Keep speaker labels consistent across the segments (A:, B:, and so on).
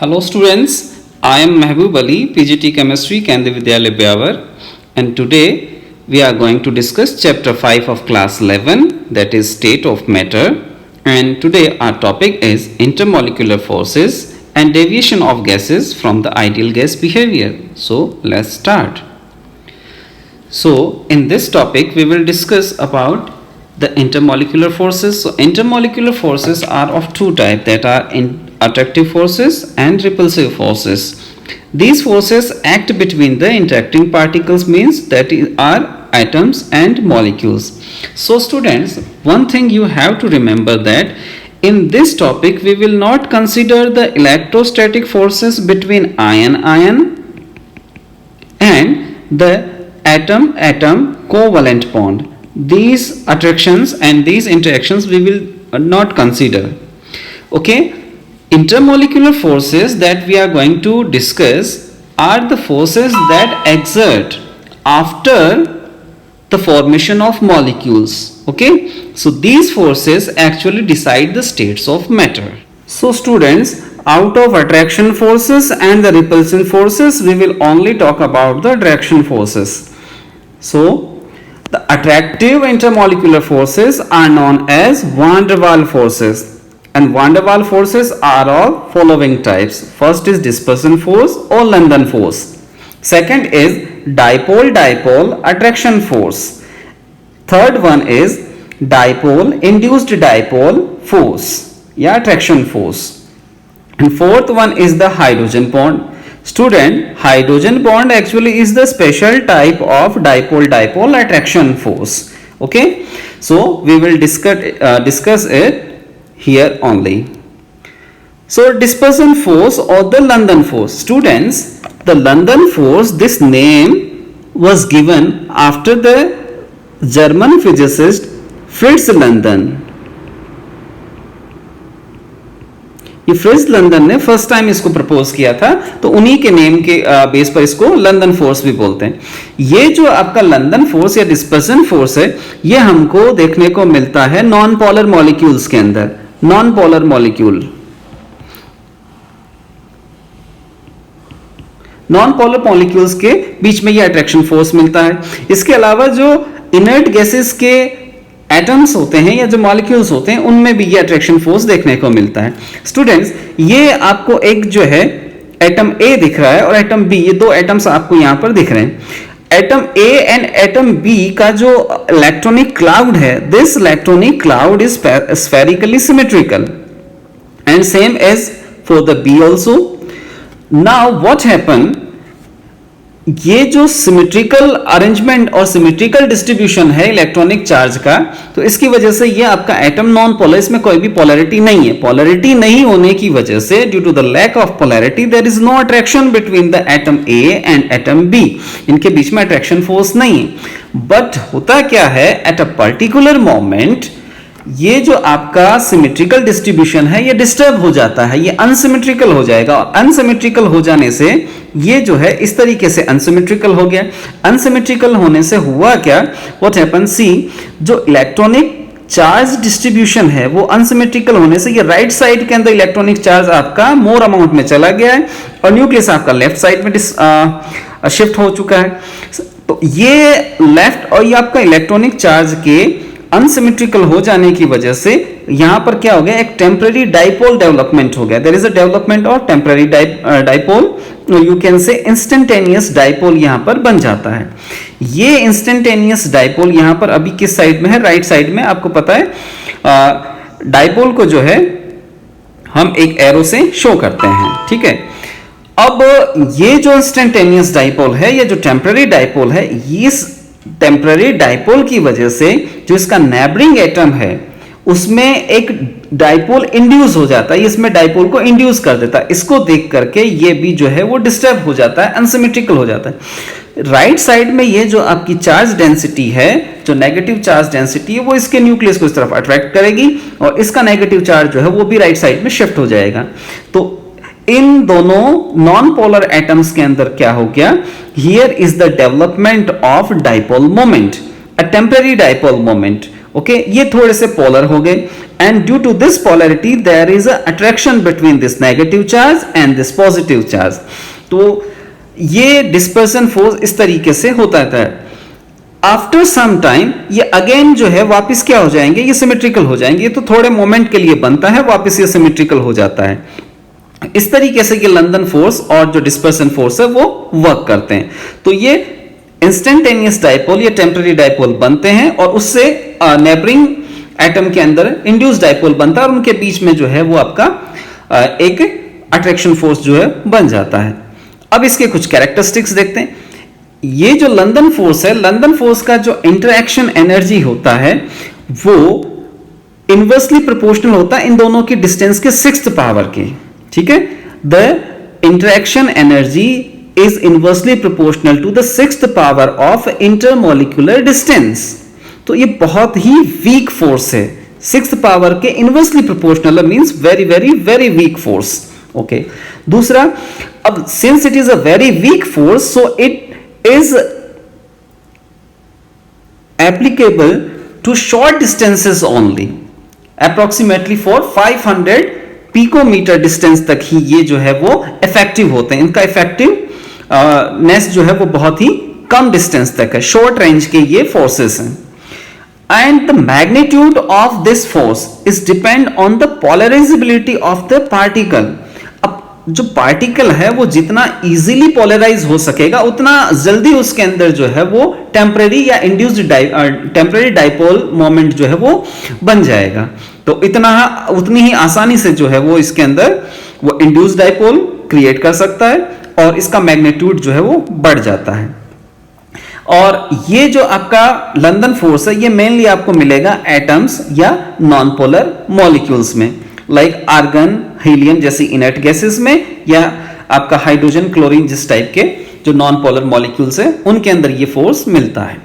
A: Hello students, I am Mehboob Ali, PGT Chemistry, Kendriya Vidyalaya Byawar, and today we are going to discuss chapter 5 of class 11, that is state of matter. And today our topic is intermolecular forces and deviation of gases from the ideal gas behavior. So let's start. So in this topic we will discuss about the intermolecular forces. So intermolecular forces are of two types, that are attractive forces and repulsive forces. These forces act between the interacting particles, means that are atoms and molecules. So students, one thing you have to remember that in this topic we will not consider the electrostatic forces between ion and the atom covalent bond. These attractions and these interactions we will not consider. Okay, intermolecular forces that we are going to discuss are the forces that exert after the formation of molecules. Okay, so these forces actually decide the states of matter. So students, out of attraction forces and the repulsion forces, we will only talk about the attraction forces. So the attractive intermolecular forces are known as van der Waals forces, and van der Waals forces are of following types. First is dispersion force or London force. Second is dipole attraction force. Third one is induced dipole force, attraction force. And fourth one is the hydrogen bond. Student, hydrogen bond actually is the special type of dipole attraction force. Okay, so we will discuss it here only. So dispersion force or the London force. Students, the London force, this name was given after the German physicist Fritz London. ये Fritz London ने first time इसको propose किया था, तो उन्हीं के name के base पर इसको लंदन फोर्स भी बोलते हैं. ये जो आपका लंदन फोर्स या डिस्पर्सन फोर्स है, ये हमको देखने को मिलता है नॉन पोलर मॉलिक्यूल्स के अंदर. नॉन पोलर मॉलिक्यूल्स के बीच में ये अट्रैक्शन फोर्स मिलता है. इसके अलावा जो इनर्ट गैसेस के एटम्स होते हैं या जो मॉलिक्यूल्स होते हैं, उनमें भी ये अट्रैक्शन फोर्स देखने को मिलता है. स्टूडेंट्स, ये आपको एक जो है एटम ए दिख रहा है और एटम बी, ये दो एटम्स आपको यहां पर दिख रहे हैं. Atom A and atom B का जो इलेक्ट्रॉनिक क्लाउड है, this electronic cloud is spherically symmetrical and same as for the B also. Now what happen, ये जो सिमेट्रिकल अरेंजमेंट और सिमेट्रिकल डिस्ट्रीब्यूशन है इलेक्ट्रॉनिक चार्ज का, तो इसकी वजह से ये आपका एटम नॉन पोलर, इसमें कोई भी पोलैरिटी नहीं है. पोलैरिटी नहीं होने की वजह से, due to the lack of polarity, there is no attraction between the atom A and atom B. इनके बीच में अट्रैक्शन फोर्स नहीं है. बट होता क्या है, एट अ पर्टिकुलर मोमेंट ये जो आपका सिमेट्रिकल डिस्ट्रीब्यूशन है ये डिस्टर्ब हो जाता है, ये अनसिमेट्रिकल हो जाएगा. और अनसिमेट्रिकल हो जाने से ये जो है इस तरीके से अनसिमेट्रिकल हो गया. अनसिमेट्रिकल होने से हुआ क्या, व्हाट हैपन, सी, जो इलेक्ट्रॉनिक चार्ज डिस्ट्रीब्यूशन है वो अनसिमेट्रिकल होने से ये राइट साइड के अंदर इलेक्ट्रॉनिक चार्ज आपका मोर अमाउंट में चला गया है और न्यूक्लियस आपका लेफ्ट साइड में शिफ्ट हो चुका है. तो ये लेफ्ट और ये आपका इलेक्ट्रॉनिक चार्ज के अनसिमेट्रिकल हो जाने की वजह से यहां पर क्या हो गया, एक टेम्पररी डाइपोल डेवलपमेंट हो गया. There is a development of temporary dipole, you can say instantaneous dipole यहां पर बन जाता है. ये इंस्टेंटेनियस डाइपोल यहां पर अभी किस साइड में है, राइट साइड में. आपको पता है डाइपोल को जो है हम एक एरो से शो करते हैं. ठीक है, अब ये जो इंस्टेंटेनियस डाइपोल है, ये जो टेम्पररी डाइपोल है, इस टेम्पररी डाइपोल की वजह से जो इसका नेबरिंग एटम है उसमें एक डाइपोल इंड्यूस हो जाता है, इसमें डाइपोल को इंड्यूस कर देता है. इसको देख करके ये भी जो है वो डिस्टर्ब हो जाता है, अनसिमेट्रिकल हो जाता है. राइट साइड में ये जो आपकी चार्ज डेंसिटी है, जो नेगेटिव चार्ज डेंसिटी है, वो इसके न्यूक्लियस को इस तरफ अट्रैक्ट करेगी और इसका नेगेटिव चार्ज जो है वो भी राइट साइड में शिफ्ट हो जाएगा. तो इन दोनों नॉन पोलर एटम्स के अंदर क्या हो गया, here is the development of dipole moment, a temporary dipole moment. Okay ये थोड़े से पोलर हो गए, and due to this polarity there is a attraction between this negative charge and this positive charge. तो ये डिस्पर्सन फोर्स इस तरीके से होता है। आफ्टर सम टाइम ये अगेन जो है वापस क्या हो जाएंगे, ये सिमेट्रिकल हो जाएंगे। ये तो थोड़े मोमेंट के लिए बनता है, वापस ये सिमेट्रिकल हो जाता है। इस तरीके से ये लंदन फोर्स और जो डिस्पर्सन फोर्स है वो वर्क करते हैं। तो ये इंस्टेंटेनियस डाइपोल या टेम्पररी डाइपोल बनते हैं और उससे नेबरिंग एटम के अंदर इंड्यूस डाइपोल बनता है और उनके बीच में जो है वो आपका एक अट्रैक्शन फोर्स जो है बन जाता है। अब इसके कुछ कैरेक्टरिस्टिक्स देखते हैं। ये जो लंदन फोर्स है, लंदन फोर्स का जो इंटरैक्शन एनर्जी होता है वो इनवर्सली प्रोपोर्शनल होता है इन दोनों की डिस्टेंस के 6th पावर के, ठीक है। The interaction energy is inversely proportional to the 6th power of intermolecular distance। तो ये बहुत ही वीक फोर्स है, 6th पावर के inversely proportional means very very very weak force. Okay, दूसरा, अब since it is a very weak force so it is applicable to short distances only, approximately for 500 picometre distance तक ही ये जो है वो इफेक्टिव होते हैं। इनका इफेक्टिव नेस जो है वो बहुत ही कम डिस्टेंस तक है, शॉर्ट रेंज के ये फोर्सेस हैं। And the magnitude of this force is depend on the polarisability of the particle. अब जो पार्टिकल है वो जितना इजीली पोलराइज हो सकेगा उतना जल्दी उसके अंदर जो है वो टेम्पररी या इंड्यूस्ड टेम्पररी डाइपोल मोमेंट जो है वो बन जाएगा। तो उतनी ही आसानी से जो है वो इसके अंदर वो इंड्यूस्ड डाइपोल क्रिएट कर सकता है और इसका मैग्नीट्यूड जो है वो बढ़ जाता है। और ये जो आपका लंदन फोर्स है ये मेनली आपको मिलेगा एटम्स या नॉन पोलर मॉलिक्यूल्स में, लाइक आर्गन, हीलियम जैसी इनर्ट गैसेस में, या आपका हाइड्रोजन, क्लोरीन जिस टाइप के जो नॉन पोलर मॉलिक्यूल्स है उनके अंदर ये फोर्स मिलता है।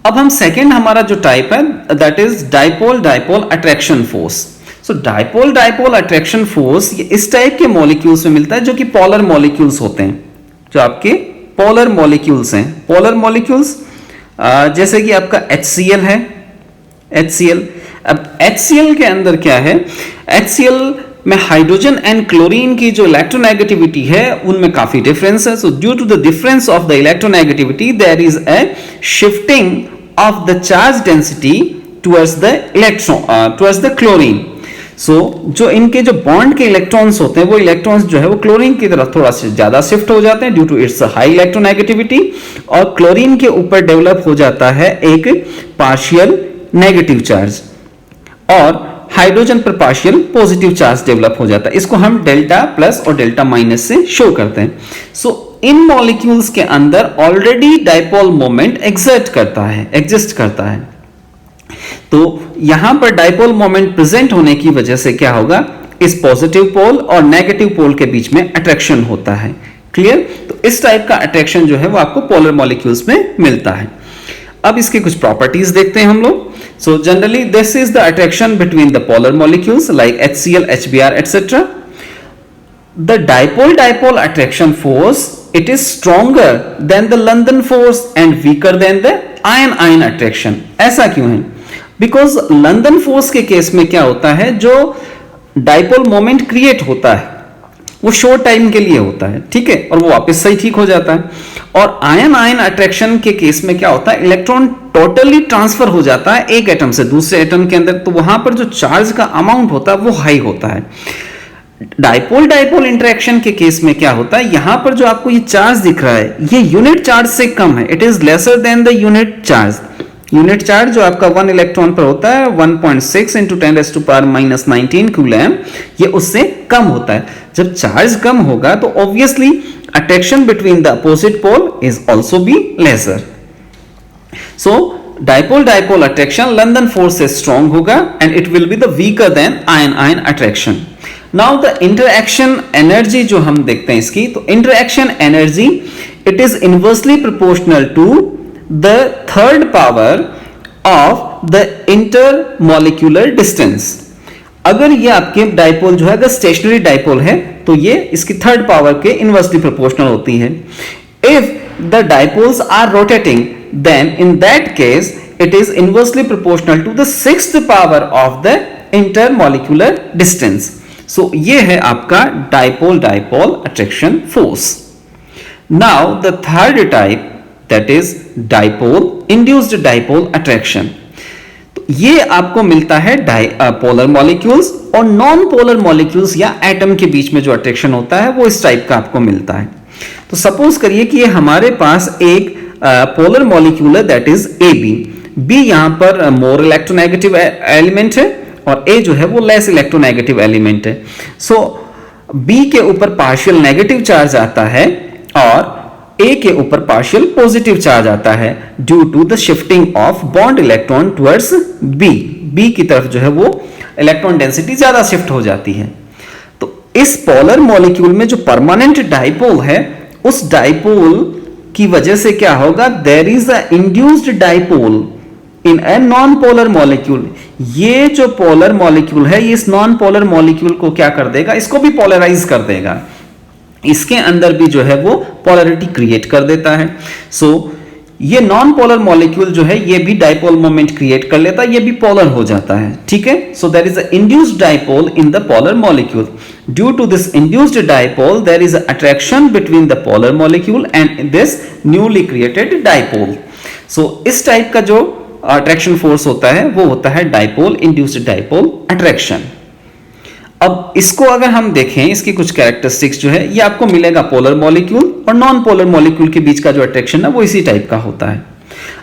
A: अब हम सेकेंड हमारा जो टाइप है that is dipole dipole attraction force. So dipole dipole attraction force ये इस टाइप के मॉलिक्यूल्स में मिलता है जो कि पोलर मॉलिक्यूल्स होते हैं, जो आपके पोलर मॉलिक्यूल्स हैं। पोलर मॉलिक्यूल्स जैसे कि आपका HCl है, HCl। अब HCl के अंदर क्या है, HCl में हाइड्रोजन एंड क्लोरीन की जो इलेक्ट्रोनेगेटिविटी है उनमें काफी डिफरेंस है। So due to the difference of the electronegativity there is a shifting of the charge density towards the towards the chlorine. So जो इनके जो बॉन्ड के इलेक्ट्रॉन्स होते हैं वो इलेक्ट्रॉन्स जो है वो क्लोरीन की तरफ थोड़ा सा ज्यादा शिफ्ट हो जाते हैं due to its high electronegativity, और क्लोरीन के ऊपर डेवलप हो जाता है एक पार्शियल नेगेटिव चार्ज और हाइड्रोजन पर पार्शियल पॉजिटिव चार्ज डेवलप हो जाता है। इसको हम डेल्टा प्लस और डेल्टा माइनस से शो करते हैं। सो इन मॉलिक्यूल्स के अंदर ऑलरेडी डाइपोल मोमेंट एग्जिस्ट करता है। तो यहां पर डाइपोल मोमेंट प्रेजेंट होने की वजह से क्या होगा, इस पॉजिटिव पोल और नेगेटिव पोल के बीच में अट्रैक्शन होता है। क्लियर? तो इस टाइप का अट्रैक्शन जो है वो आपको पोलर मॉलिक्यूल्स में मिलता है। अब इसके कुछ प्रॉपर्टीज देखते हैं हम लोग। So generally this is the attraction between the polar molecules like HCl, HBr etc. The dipole dipole attraction force, it is stronger than the London force and weaker than the ion ion attraction। ऐसा क्यों है? Because London force के case में क्या होता है, जो dipole moment create होता है वो शॉर्ट टाइम के लिए होता है, ठीक है, और वो वापस से ही ठीक हो जाता है। और आयन आयन अट्रैक्शन के केस में क्या होता है, इलेक्ट्रॉन टोटली ट्रांसफर हो जाता है एक एटम से दूसरे एटम के अंदर, तो वहां पर जो चार्ज का अमाउंट होता है वो हाई होता है। डाइपोल डाइपोल इंटरेक्शन के केस में क्या होता है, यहां पर जो आपको ये चार्ज दिख रहा है ये यूनिट चार्ज से कम है, it is lesser than the unit charge. Unit charge जो आपका 1 इलेक्ट्रॉन पर होता है 1.6 × 10⁻⁻19 कूलम, ये उससे कम होता है। जब चार्ज कम होगा तो obviously attraction between the opposite pole is also be lesser. So dipole dipole attraction London force से स्ट्रॉन्ग होगा and it will be the weaker than ion ion attraction. Now the interaction energy जो हम देखते हैं इसकी, तो interaction energy it is inversely proportional to the third power of the intermolecular distance। अगर ये आपके डाइपोल जो है अगर स्टेशनरी डाइपोल है तो ये इसकी थर्ड पावर के इनवर्सली प्रोपोर्शनल होती है। If the dipoles are rotating then in that case it is inversely proportional to the sixth power of the intermolecular distance. So ये है आपका dipole dipole attraction force. Now the third type, that is dipole induced dipole attraction. तो ये आपको मिलता है polar molecules और non polar molecules या एटम के बीच में जो अट्रैक्शन होता है वो इस टाइप का आपको मिलता है. तो सपोज करिए कि ये हमारे पास एक पोलर मॉलिक्यूल है, that is A B. B यहां पर मोर इलेक्ट्रोनेगेटिव एलिमेंट है और ए जो है वो लेस इलेक्ट्रोनेगेटिव एलिमेंट है. सो बी के ऊपर पार्शियल नेगेटिव चार्ज आता है और ए के ऊपर पार्शियल पॉजिटिव चार्ज आता है due to the shifting of bond electron towards B. B की तरफ जो है वो इलेक्ट्रॉन डेंसिटी ज्यादा शिफ्ट हो जाती है. तो इस पोलर मॉलिक्यूल में जो परमानेंट डाइपोल है, उस डाइपोल की वजह से क्या होगा, there is a induced dipole in a non polar molecule. ये जो पोलर मॉलिक्यूल है, ये इस नॉन पोलर मॉलिक्यूल को क्या कर देगा, इसको भी पोलराइज कर देगा. इसके अंदर भी जो है वो पोलरिटी क्रिएट कर देता है. सो ये नॉन पोलर मॉलिक्यूल जो है ये भी डाइपोल मोमेंट क्रिएट कर लेता है, ये भी पोलर हो जाता है. ठीक है. So there is a induced dipole in the polar molecule. Due to this induced dipole there is attraction between the polar molecule and this newly created dipole. So इस टाइप का जो अट्रैक्शन फोर्स होता है वो होता है dipole induced dipole attraction. अब इसको अगर हम देखें, इसकी कुछ कैरेक्टरिस्टिक्स जो है ये आपको मिलेगा पोलर मॉलिक्यूल और नॉन पोलर मॉलिक्यूल के बीच का जो अट्रैक्शन है वो इसी टाइप का होता है.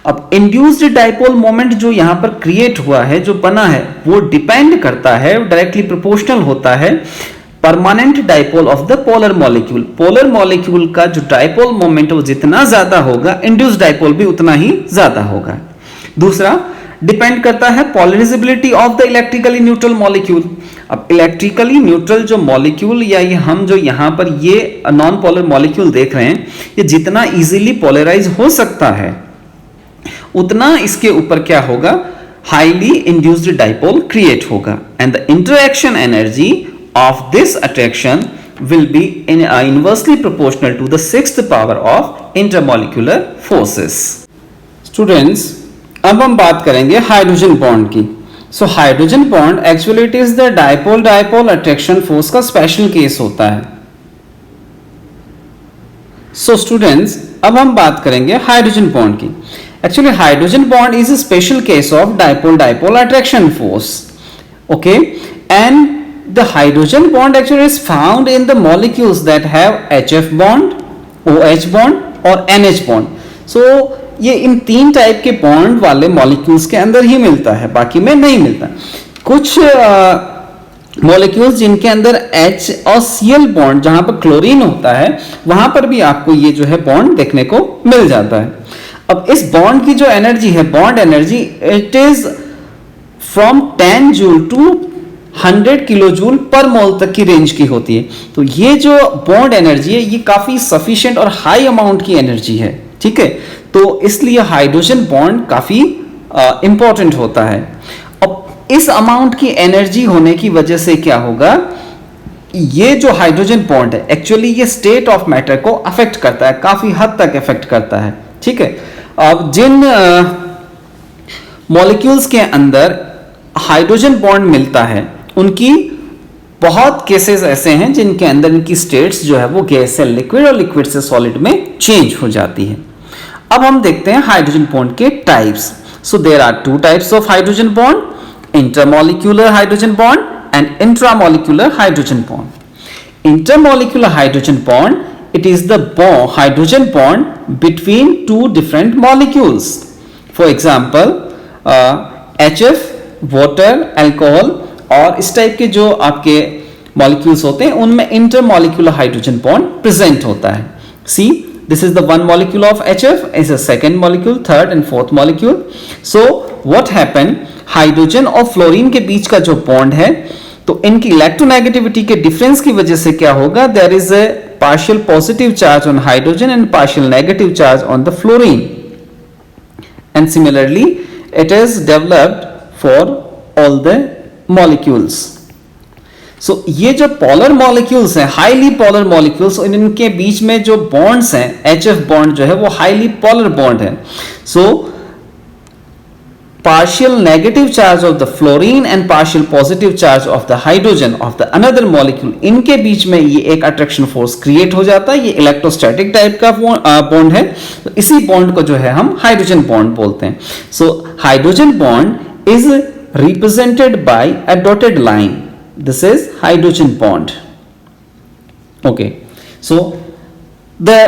A: अब इंड्यूस्ड डाइपोल मोमेंट जो यहां पर क्रिएट हुआ है, जो बना है, वो डिपेंड करता है, डायरेक्टली प्रोपोर्शनल होता है permanent dipole of the polar molecule. Polar molecule का जो डाइपोल मोमेंट वो जितना ज्यादा होगा, इंड्यूस्ड डाइपोल भी उतना ही ज्यादा होगा. दूसरा डिपेंड करता है polarizability of the electrically neutral molecule. अब इलेक्ट्रिकली न्यूट्रल जो मॉलिक्यूल या ये हम जो यहां पर ये नॉन पोलर मॉलिक्यूल देख रहे हैं, ये जितना इजीली पोलराइज हो सकता है उतना इसके ऊपर क्या होगा, हाईली इंड्यूस्ड डाइपोल क्रिएट होगा. And the interaction energy of this attraction will be inversely proportional to the sixth power of intermolecular forces. Students, अब हम बात करेंगे हाइड्रोजन बॉन्ड की. So hydrogen bond actually it is the dipole dipole attraction force का special case होता है. So students, अब हम बात करेंगे हाइड्रोजन बॉन्ड की. Actually hydrogen bond is a special case of dipole dipole attraction force. Okay. And the hydrogen bond actually is found in the molecules that have HF bond, OH bond और NH bond. सो ये इन तीन type के bond वाले molecules के अंदर ही मिलता है, बाकी में नहीं मिलता. कुछ मॉलिक्यूल्स जिनके अंदर H और Cl बॉन्ड, जहां पर क्लोरीन होता है, वहां पर भी आपको ये जो है बॉन्ड देखने को मिल जाता है. अब इस बॉन्ड की जो एनर्जी है, bond energy, it is from 10 joule to 100 kilojoule per mole तक की रेंज की होती है. तो ये जो बॉन्ड एनर्जी है ये काफी सफिशिएंट और हाई अमाउंट की एनर्जी है. ठीक है. तो इसलिए हाइड्रोजन बॉन्ड काफी इंपॉर्टेंट होता है. अब इस अमाउंट की एनर्जी होने की वजह से क्या होगा, ये जो हाइड्रोजन बॉन्ड है एक्चुअली ये स्टेट ऑफ मैटर को अफेक्ट करता है, काफी हद तक अफेक्ट करता है. ठीक है. अब जिन मॉलिक्यूल्स के अंदर हाइड्रोजन बॉन्ड मिलता है उनकी बहुत केसेस ऐसे हैं जिनके अंदर इनकी स्टेट्स जो है वो गैस से लिक्विड और लिक्विड से सॉलिड में चेंज हो जाती है. अब हम देखते हैं हाइड्रोजन बॉन्ड के types. So there are two types of hydrogen bond, intermolecular hydrogen bond and intramolecular hydrogen bond. Intermolecular hydrogen bond, it is the hydrogen bond between two different molecules. For example, HF, water, alcohol और इस type के जो आपके molecules होते हैं उनमें intermolecular hydrogen bond present होता है. See, this is the one molecule of HF, is a second molecule, third and fourth molecule. So what happened? Hydrogen और फ्लोरीन के बीच का जो बॉन्ड है, तो इनकी इलेक्ट्रोनेगेटिविटी के डिफरेंस की वजह से क्या होगा, there is a partial positive charge on hydrogen and partial negative charge on the fluorine, and similarly it is developed for all the molecules. So ये जो polar molecules हैं, highly polar molecules, इनके बीच में जो bonds हैं, HF bond जो है वो highly polar bond है. So partial negative charge of the fluorine and partial positive charge of the hydrogen of the another molecule, इनके बीच में ये एक अट्रैक्शन फोर्स क्रिएट हो जाता है। ये इलेक्ट्रोस्टैटिक टाइप का बॉन्ड है। तो इसी बॉन्ड को जो है हम हाइड्रोजन बॉन्ड बोलते हैं। सो hydrogen bond is represented by a dotted line. This is hydrogen bond. Okay, so the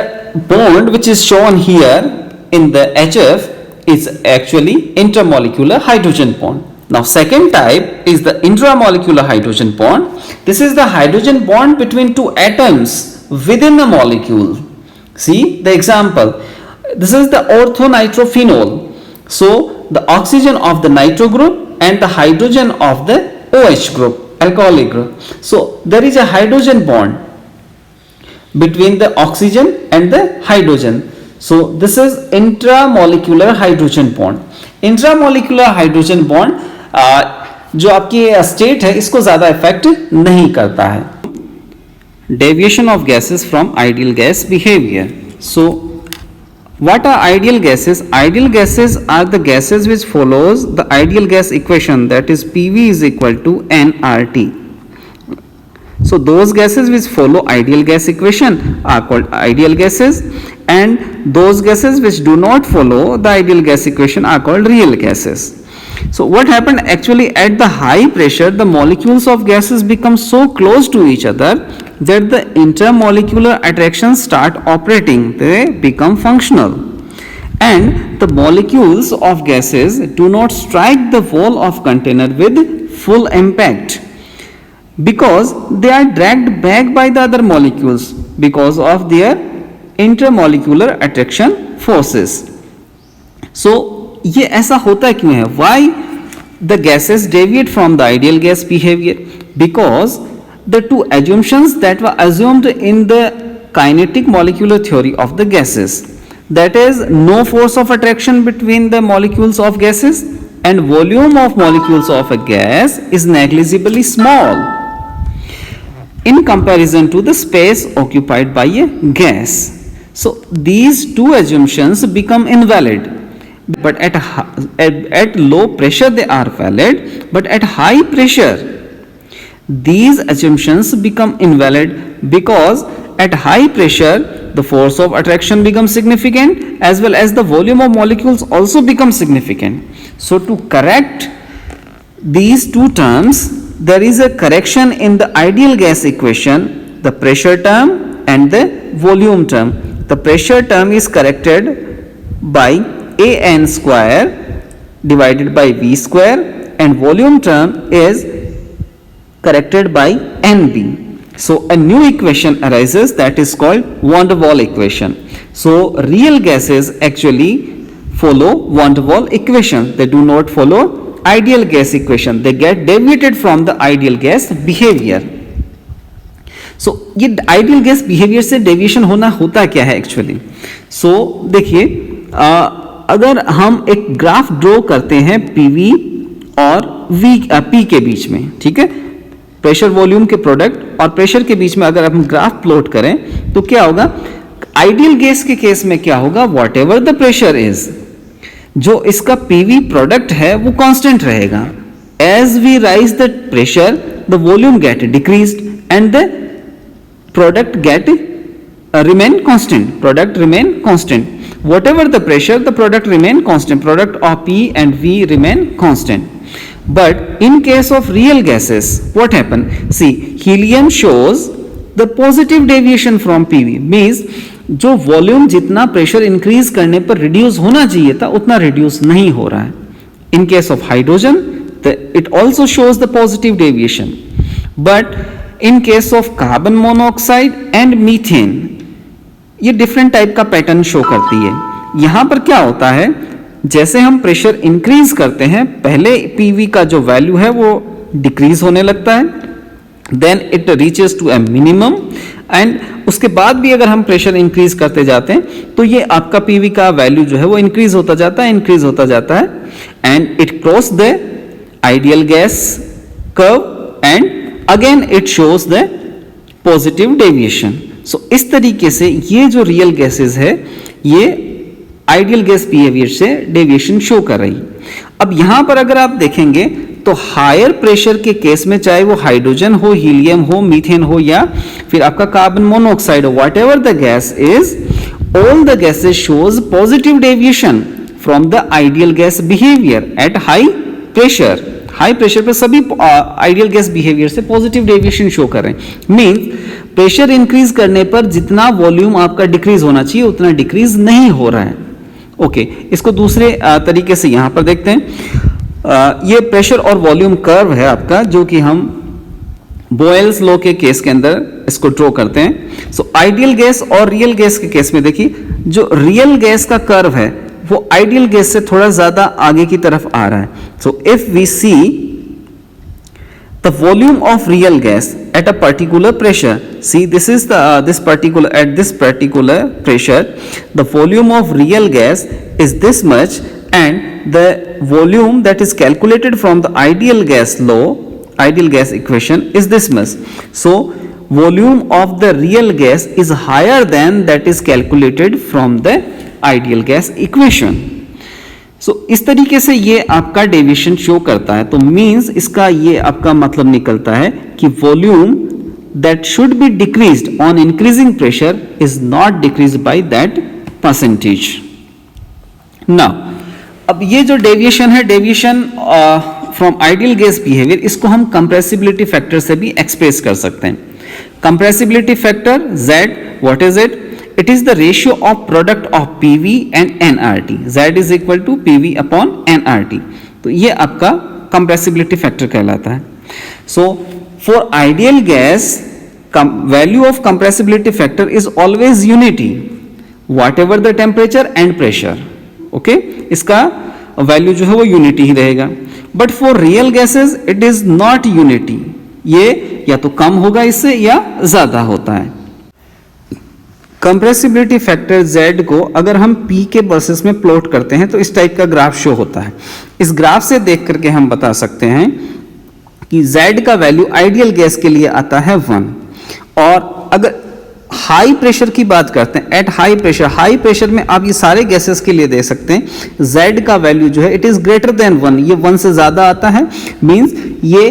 A: bond which is shown here in the HF is actually intermolecular hydrogen bond. Now second type is the intramolecular hydrogen bond. This is the hydrogen bond between two atoms within a molecule. See the example. This is the orthonitrophenol. So the oxygen of the nitro group and the hydrogen of the OH group, alcoholic group. So there is a hydrogen bond between the oxygen and the hydrogen. So this is intramolecular hydrogen bond. Intramolecular hydrogen bond जो आपकी state है इसको ज्यादा effect नहीं करता है। Deviation of gases from ideal gas behavior. So what are ideal gases? Ideal gases are the gases which follows the ideal gas equation, that is PV is equal to nRT. So those gases which follow ideal gas equation are called ideal gases, and those gases which do not follow the ideal gas equation are called real gases. So what happened actually, at the high pressure the molecules of gases become so close to each other that the intermolecular attractions start operating, they become functional, and the molecules of gases do not strike the wall of container with full impact, because they are dragged back by the other molecules because of their intermolecular attraction forces. So ये ऐसा होता क्यों है? Why the gases deviate from the ideal gas behavior? Because the two assumptions that were assumed in the kinetic molecular theory of the gases, that is no force of attraction between the molecules of gases, and volume of molecules of a gas is negligibly small in comparison to the space occupied by a gas. So these two assumptions become invalid, but at low pressure they are valid, but at high pressure these assumptions become invalid, because at high pressure the force of attraction becomes significant as well as the volume of molecules also becomes significant. So to correct these two terms, there is a correction in the ideal gas equation, the pressure term and the volume term. The pressure term is corrected by an square divided by v square, and volume term is corrected by nb. So a new equation arises that is called van der Waals equation. So real gases actually follow van der Waals equation, they do not follow ideal gas equation, they get deviated from the ideal gas behavior. So ये ideal gas behavior से deviation होता क्या है actually? So देखिए, अगर हम एक graph draw करते हैं PV और P के बीच में, ठीक है, प्रेशर वॉल्यूम के प्रोडक्ट और प्रेशर के बीच में अगर हम ग्राफ प्लॉट करें तो क्या होगा? आइडियल गैस के केस में क्या होगा? Whatever the pressure is, जो इसका पीवी प्रोडक्ट है वो कांस्टेंट रहेगा. As we rise the pressure the volume get decreased and the product get remain constant, product remain constant. Whatever the pressure, the product remain constant, product of P and V remain constant. But in case of real gases, what happen? See, helium shows the positive deviation from PV, means जो volume जितना pressure increase करने पर reduce होना चाहिए था उतना reduce नहीं हो रहा है. In case of hydrogen it also shows the positive deviation, but in case of carbon monoxide and methane ये डिफरेंट टाइप का पैटर्न शो करती है. यहां पर क्या होता है, जैसे हम प्रेशर इंक्रीज करते हैं पहले पीवी का जो वैल्यू है वो डिक्रीज होने लगता है, then it reaches to a minimum, and उसके बाद भी अगर हम प्रेशर इंक्रीज करते जाते हैं तो ये आपका पीवी का वैल्यू जो है वो इंक्रीज होता जाता है and it cross the ideal gas curve and again it shows the positive deviation. So इस तरीके से ये जो रियल गैसेस है ये आइडियल गैस बिहेवियर से डेविएशन शो कर रही. अब यहां पर अगर आप देखेंगे तो हायर प्रेशर के केस में, चाहे वो हाइड्रोजन हो, हीलियम हो, मीथेन हो, या फिर आपका कार्बन मोनोऑक्साइड हो, what ever the gas is, all the gases shows positive deviation from the ideal gas behavior at high pressure. High pressure पर सभी आइडियल गैस बिहेवियर से पॉजिटिव डेविएशन शो कर रहे हैं. मीन्स प्रेशर इंक्रीज करने पर जितना वॉल्यूम आपका डिक्रीज होना चाहिए उतना डिक्रीज नहीं हो रहा है. ओके, इसको दूसरे तरीके से यहां पर देखते हैं. ये प्रेशर और वॉल्यूम कर्व है आपका, जो कि हम बॉयल्स लॉ के केस के अंदर इसको ड्रॉ करते हैं. सो आइडियल गैस और रियल गैस के केस में देखिए, जो रियल गैस का कर्व है वो आइडियल गैस से थोड़ा ज्यादा आगे की तरफ आ रहा है. So if we see the volume of real gas at a particular pressure, see this is the at this particular pressure the volume of real gas is this much, and the volume that is calculated from the ideal gas law, ideal gas equation, is this much. So volume of the real gas is higher than that is calculated from the ideal gas equation. So इस तरीके से ये आपका deviation show करता है. तो means इसका ये आपका मतलब निकलता है कि volume that should be decreased on increasing pressure is not decreased by that percentage. Now अब ये जो डेविएशन है, deviation from ideal gas behaviour, इसको हम कंप्रेसिबिलिटी फैक्टर से भी एक्सप्रेस कर सकते हैं. Compressibility factor Z, what is it? It is the ratio of product of PV and nRT. Z is equal to PV upon nRT. तो ये आपका कंप्रेसिबिलिटी फैक्टर कहलाता है. So for ideal gas, value of compressibility factor is always unity, whatever the temperature and pressure. Okay, इसका value जो है वो unity ही रहेगा. But for real gases it is not unity. ये या तो कम होगा इससे या ज्यादा होता है. कंप्रेसिबिलिटी फैक्टर Z को अगर हम P के वर्सेस में प्लॉट करते हैं तो इस टाइप का ग्राफ शो होता है. इस ग्राफ से देख करके हम बता सकते हैं कि Z का वैल्यू आइडियल गैस के लिए आता है 1. और अगर हाई प्रेशर की बात करते हैं, एट हाई प्रेशर में आप ये सारे गैसेस के लिए दे सकते हैं, Z का वैल्यू जो है इट इज ग्रेटर देन 1, ये 1 से ज्यादा आता है. मींस ये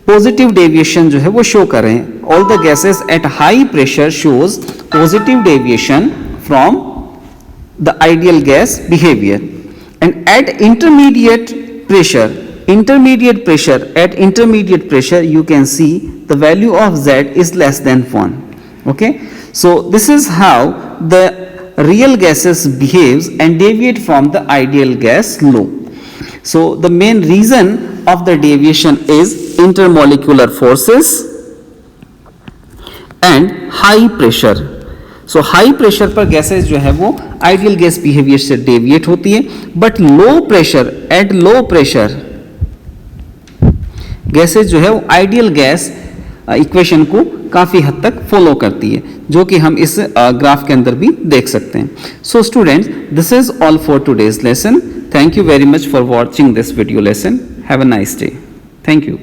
A: पॉजिटिव डेविएशन जो है वो शो कर रहे हैं. All the gases at high pressure shows positive deviation from the ideal gas behaviour. And eight intermediate pressure you can see the value of Z is less than 1. Okay, so this is how the real gases behaves and deviate from the ideal gas law. So the main reason of the deviation is intermolecular forces and high pressure. So high pressure पर gases जो है वो ideal gas behaviour से deviate होती है, but low pressure, at low pressure gases जो है वो आइडियल गैस इक्वेशन को काफी हद तक फॉलो करती है, जो कि हम इस ग्राफ के अंदर भी देख सकते हैं. So students, this is all for today's lesson. Thank you very much for watching this video lesson. Have a nice day. Thank you.